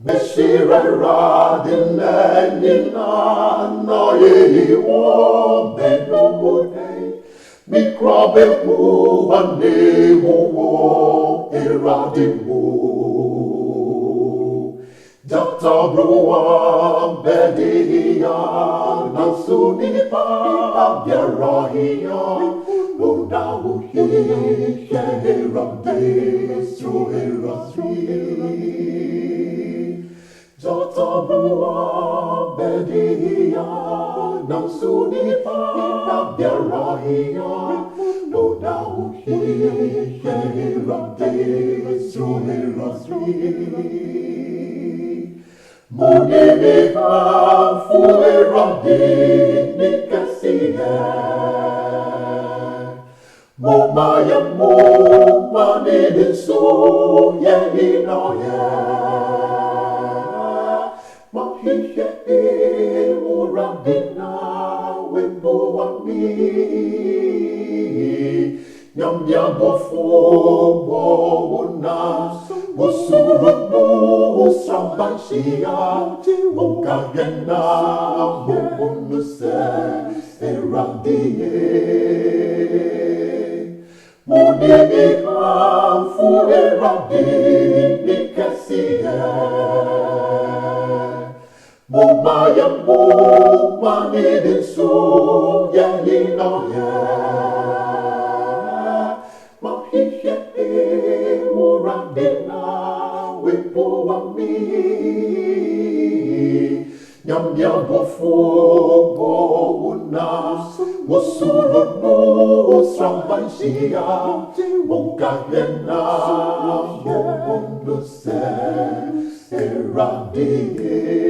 Meshira radinenina na yewo menumune mikrabe muane wo iradimu Jata brua bedia nasuni pa biarahia Udahi shehiramde suhirasri Jata brua bedia nasuni pa biarahia Udahi shehiramde suhirasri Monega fuerandi nikasia Momaya manidinsu yehinoya Mahishe urandina wimboami Nyam yamofo na Musurumu sambansia Mungkagena Mumunuse Erandie Munimika Fuerandi Nikasia Mumaya Mumanidinsu Yahinoya Mahishe Urandina Wimboami Nyam yamofo na Musurunu sambansia Mungkagena Mumunuse Erandie